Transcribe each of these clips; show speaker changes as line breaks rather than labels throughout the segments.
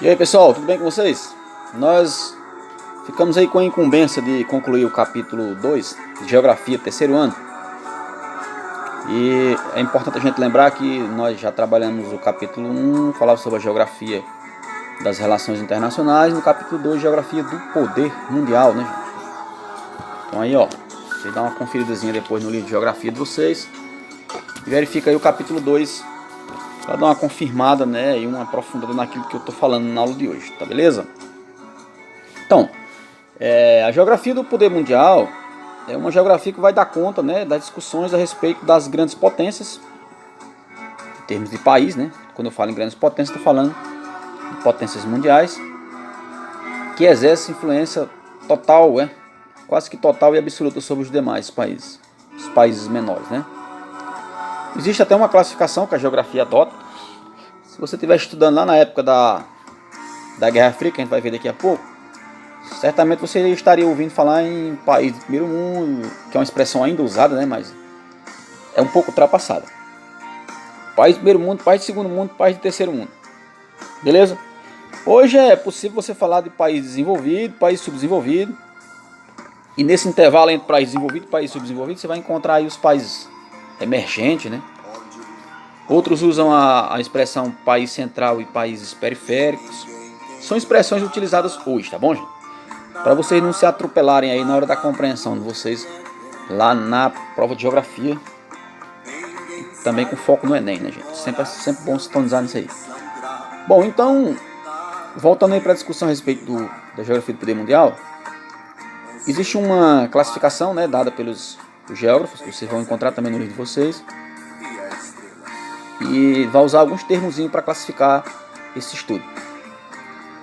E aí pessoal, tudo bem com vocês? Nós ficamos aí com a incumbência de concluir o capítulo 2 de Geografia, terceiro ano. E é importante a gente lembrar que nós já trabalhamos o capítulo 1, falava sobre a geografia das relações internacionais, no capítulo 2, Geografia do Poder Mundial, né, gente? Então aí, ó, você dá uma conferidazinha depois no livro de Geografia de vocês e verifica aí o capítulo 2 para dar uma confirmada, né, e uma aprofundada naquilo que eu tô falando na aula de hoje, tá beleza? Então, a geografia do poder mundial é uma geografia que vai dar conta, né, das discussões a respeito das grandes potências, em termos de país, né? Quando eu falo em grandes potências, estou falando de potências mundiais, que exercem influência total, quase que total e absoluta sobre os demais países, os países menores, né? Existe até uma classificação que a geografia adota. Se você estiver estudando lá na época da Guerra Fria, que a gente vai ver daqui a pouco, certamente você estaria ouvindo falar em país do primeiro mundo, que é uma expressão ainda usada, né, mas é um pouco ultrapassada. País do primeiro mundo, país do segundo mundo, país do terceiro mundo. Beleza? Hoje é possível você falar de país desenvolvido, país subdesenvolvido. E nesse intervalo entre país desenvolvido e país subdesenvolvido, você vai encontrar aí os países emergentes, né? Outros usam a expressão país central e países periféricos. São expressões utilizadas hoje, tá bom, gente? Para vocês não se atropelarem aí na hora da compreensão de vocês lá na prova de geografia, também com foco no Enem, né, gente? Sempre bom sintonizar nisso aí. Bom, então, voltando aí para a discussão a respeito da geografia do poder mundial, existe uma classificação, né, dada pelos geógrafos, que vocês vão encontrar também no livro de vocês, e vai usar alguns termozinhos para classificar esse estudo.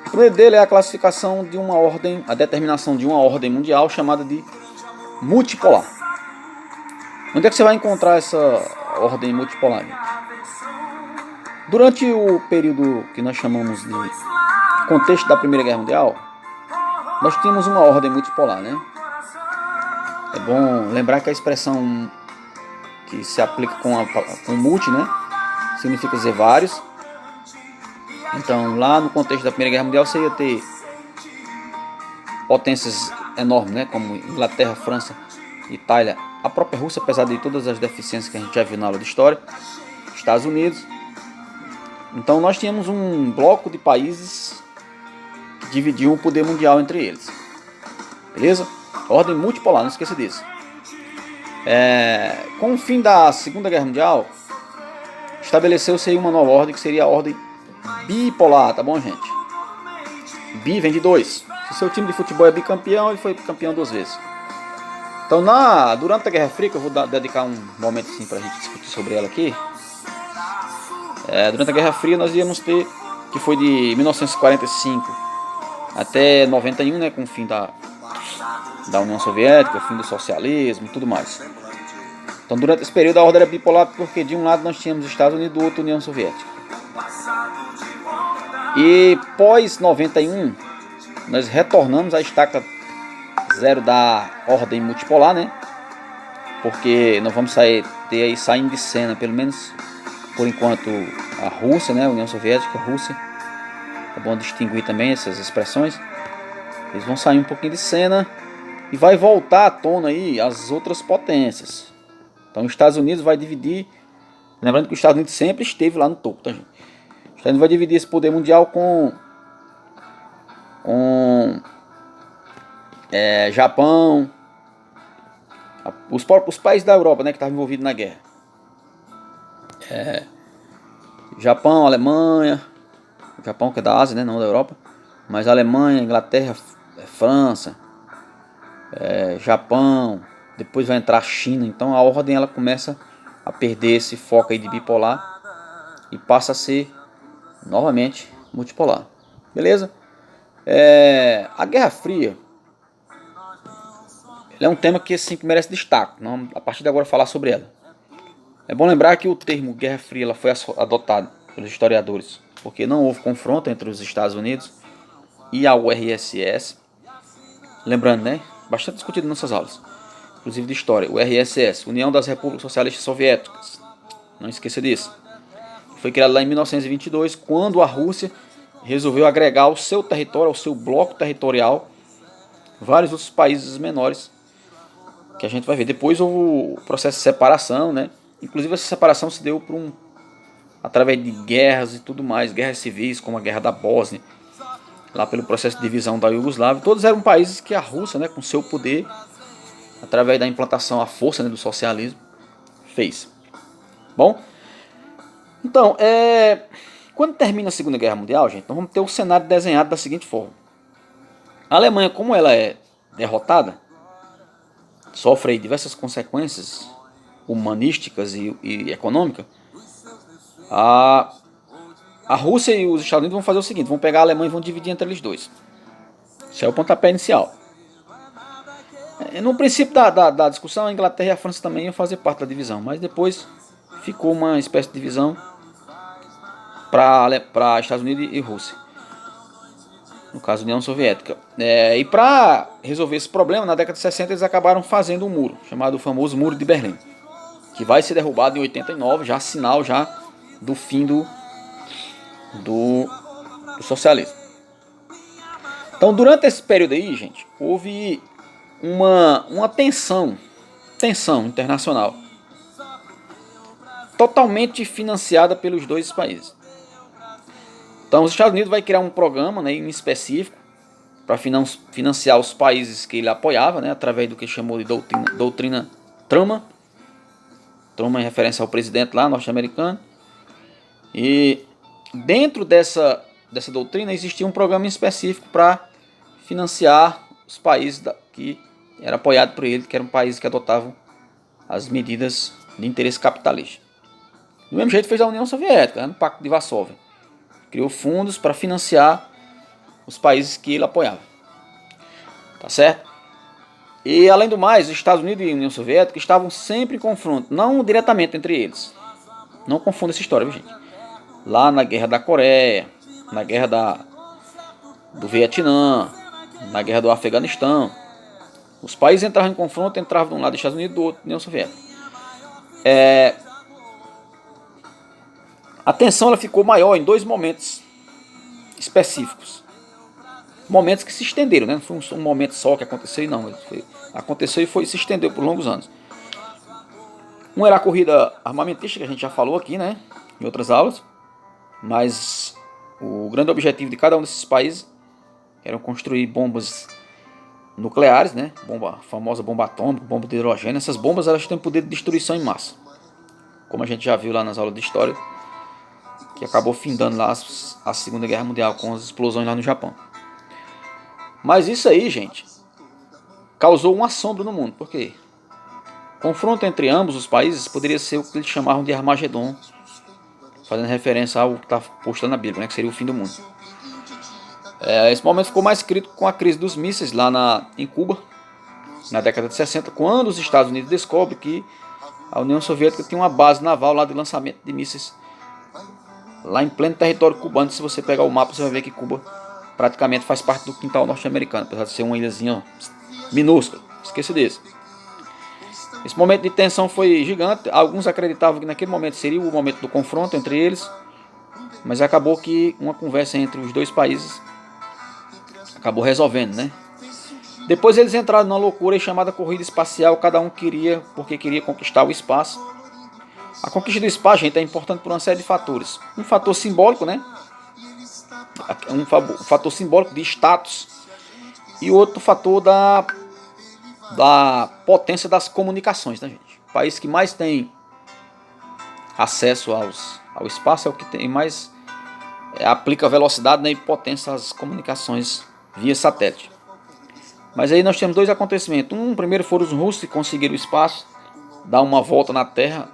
O primeiro dele é a classificação de uma ordem, a determinação de uma ordem mundial chamada de multipolar. Onde é que você vai encontrar essa ordem multipolar? Durante o período que nós chamamos de contexto da Primeira Guerra Mundial, nós tínhamos uma ordem multipolar, né? É bom lembrar que a expressão que se aplica com multi, né, significa dizer vários. Então, lá no contexto da Primeira Guerra Mundial, você ia ter potências enormes, né, como Inglaterra, França, Itália, a própria Rússia, apesar de todas as deficiências que a gente já viu na aula de história, Estados Unidos. Então, nós tínhamos um bloco de países que dividiam o poder mundial entre eles. Beleza? Ordem multipolar, não esqueça disso. Com o fim da Segunda Guerra Mundial, estabeleceu-se aí uma nova ordem, que seria a ordem bipolar, tá bom, gente? Bi vem de dois. Se seu time de futebol é bicampeão, ele foi campeão 2 vezes. Então, durante a Guerra Fria, que eu vou dedicar um momento assim pra gente discutir sobre ela aqui. Durante a Guerra Fria nós íamos ter, que foi de 1945 até 91, né, com o fim da União Soviética, o fim do socialismo e tudo mais. Então, durante esse período a ordem era bipolar, porque de um lado nós tínhamos os Estados Unidos, do outro a União Soviética. E pós 91, nós retornamos à estaca zero da ordem multipolar, né? Porque nós vamos ter aí saindo de cena, pelo menos por enquanto, a Rússia, né? A União Soviética, a Rússia. É bom distinguir também essas expressões. Eles vão sair um pouquinho de cena e vai voltar à tona aí as outras potências. Então os Estados Unidos vai dividir, lembrando que os Estados Unidos sempre esteve lá no topo, tá, gente? Os Estados Unidos vai dividir esse poder mundial com Japão, os países da Europa, né, que estavam envolvidos na guerra. Japão, Alemanha, Japão que é da Ásia, né, não da Europa, mas Alemanha, Inglaterra, França, Japão, depois vai entrar a China. Então a ordem ela começa a perder esse foco aí de bipolar e passa a ser novamente multipolar. Beleza? A Guerra Fria é um tema que assim, que merece destaque. Não, a partir de agora falar sobre ela. É bom lembrar que o termo Guerra Fria ela foi adotado pelos historiadores porque não houve confronto entre os Estados Unidos e a URSS. Lembrando, né? Bastante discutido em nossas aulas, inclusive de história. O URSS, União das Repúblicas Socialistas Soviéticas. Não esqueça disso. Foi criado lá em 1922, quando a Rússia resolveu agregar ao seu território, ao seu bloco territorial, vários outros países menores, que a gente vai ver. Depois houve o processo de separação, né? Inclusive essa separação se deu através de guerras e tudo mais, guerras civis, como a Guerra da Bósnia, lá pelo processo de divisão da Iugoslávia. Todos eram países que a Rússia, né, com seu poder, através da implantação à força, né, do socialismo, fez. Bom, então, quando termina a Segunda Guerra Mundial, gente, nós vamos ter o cenário desenhado da seguinte forma. A Alemanha, como ela é derrotada, sofre aí diversas consequências humanísticas e econômicas. A Rússia e os Estados Unidos vão fazer o seguinte: vão pegar a Alemanha e vão dividir entre eles dois. Esse é o pontapé inicial. No princípio da discussão, a Inglaterra e a França também iam fazer parte da divisão, mas depois ficou uma espécie de divisão para Estados Unidos e Rússia, no caso União Soviética. E para resolver esse problema, na década de 60 eles acabaram fazendo um muro, chamado o famoso Muro de Berlim, que vai ser derrubado em 89, já sinal já do fim do socialismo. Então, durante esse período aí, gente, houve uma tensão internacional, totalmente financiada pelos dois países. Então, os Estados Unidos vai criar um programa, né, em específico para financiar os países que ele apoiava, né, através do que chamou de doutrina Truman. Truman em referência ao presidente lá norte-americano. E dentro dessa doutrina existia um programa específico para financiar os países que era apoiado por ele, que eram países que adotavam as medidas de interesse capitalista. Do mesmo jeito fez a União Soviética, né, no Pacto de Varsóvia. Criou fundos para financiar os países que ele apoiava. Tá certo? E além do mais, os Estados Unidos e a União Soviética estavam sempre em confronto, não diretamente entre eles. Não confunda essa história, viu, gente? Lá na Guerra da Coreia, na Guerra do Vietnã, na Guerra do Afeganistão, os países entravam em confronto, entravam de um lado dos Estados Unidos e do outro da União Soviética. A tensão ela ficou maior em dois momentos específicos. Momentos que se estenderam, né? Não foi um momento só que aconteceu e não. Aconteceu e se estendeu por longos anos. Um era a corrida armamentista, que a gente já falou aqui, né, em outras aulas. Mas o grande objetivo de cada um desses países era construir bombas nucleares, né? A famosa bomba atômica, bomba de hidrogênio. Essas bombas elas têm poder de destruição em massa. Como a gente já viu lá nas aulas de história, que acabou findando lá a Segunda Guerra Mundial com as explosões lá no Japão. Mas isso aí, gente, causou um assombro no mundo. Por quê? O confronto entre ambos os países poderia ser o que eles chamavam de Armagedon, fazendo referência ao que está posto na Bíblia, né, que seria o fim do mundo. Esse momento ficou mais crítico com a crise dos mísseis lá em Cuba, na década de 60, quando os Estados Unidos descobrem que a União Soviética tinha uma base naval lá de lançamento de mísseis lá em pleno território cubano. Se você pegar o mapa, você vai ver que Cuba praticamente faz parte do quintal norte-americano, apesar de ser uma ilhazinha minúscula. Esqueça disso. Esse momento de tensão foi gigante. Alguns acreditavam que naquele momento seria o momento do confronto entre eles, mas acabou que uma conversa entre os dois países acabou resolvendo, né? Depois eles entraram numa loucura chamada corrida espacial. Cada um queria conquistar o espaço. A conquista do espaço, gente, é importante por uma série de fatores. Um fator simbólico, né? Um fator simbólico de status. E outro fator da potência das comunicações, né, gente? O país que mais tem acesso ao espaço é o que tem mais aplica velocidade, né, e potência às comunicações via satélite. Mas aí nós temos dois acontecimentos. Primeiro foram os russos que conseguiram o espaço, dar uma volta na Terra,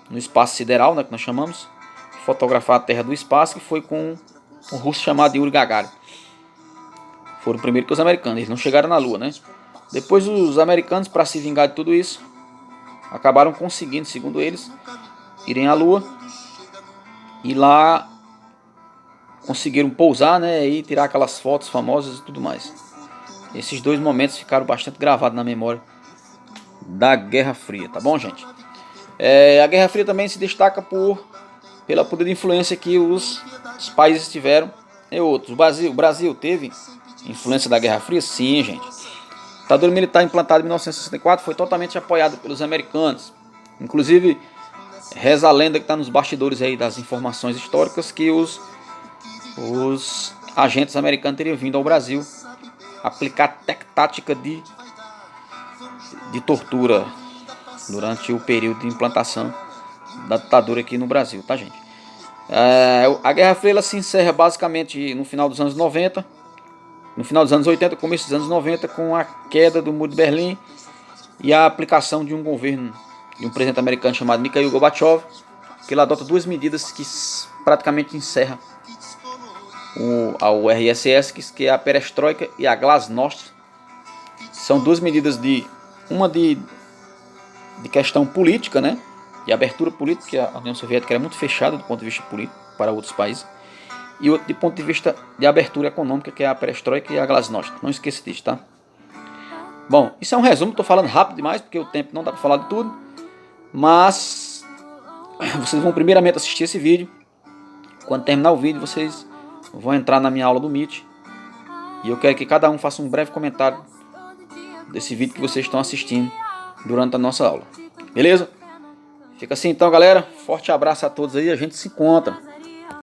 no espaço sideral, né, que nós chamamos, fotografar a Terra do espaço, que foi com um russo chamado Yuri Gagarin. Foram primeiro que os americanos, eles não chegaram na Lua, né? Depois os americanos, para se vingar de tudo isso, acabaram conseguindo, segundo eles, irem à Lua e lá conseguiram pousar, né, e tirar aquelas fotos famosas e tudo mais. Esses dois momentos ficaram bastante gravados na memória da Guerra Fria, tá bom, gente? A Guerra Fria também se destaca pelo poder de influência que os países tiveram e outros. O Brasil teve influência da Guerra Fria? Sim, gente. A ditadura militar implantada em 1964 foi totalmente apoiada pelos americanos. Inclusive, reza a lenda que está nos bastidores aí das informações históricas que os agentes americanos teriam vindo ao Brasil aplicar tática de tortura durante o período de implantação da ditadura aqui no Brasil, tá, gente? A Guerra Fria ela se encerra basicamente no final dos anos 90, no final dos anos 80, começo dos anos 90, com a queda do Muro de Berlim e a aplicação de um governo de um presidente americano chamado Mikhail Gorbachev, que ele adota duas medidas que praticamente encerram o RSS, que é a perestroika e a glasnost. São duas medidas uma de questão política, né, de abertura política, porque a União Soviética era muito fechada do ponto de vista político para outros países, e outro de ponto de vista de abertura econômica, que é a perestroika e a glasnost. Não esqueça disso, tá? Bom, isso é um resumo, estou falando rápido demais, porque o tempo não dá para falar de tudo, mas vocês vão primeiramente assistir esse vídeo. Quando terminar o vídeo, vocês vão entrar na minha aula do Meet, e eu quero que cada um faça um breve comentário desse vídeo que vocês estão assistindo durante a nossa aula. Beleza? Fica assim então, galera. Forte abraço a todos aí. A gente se encontra.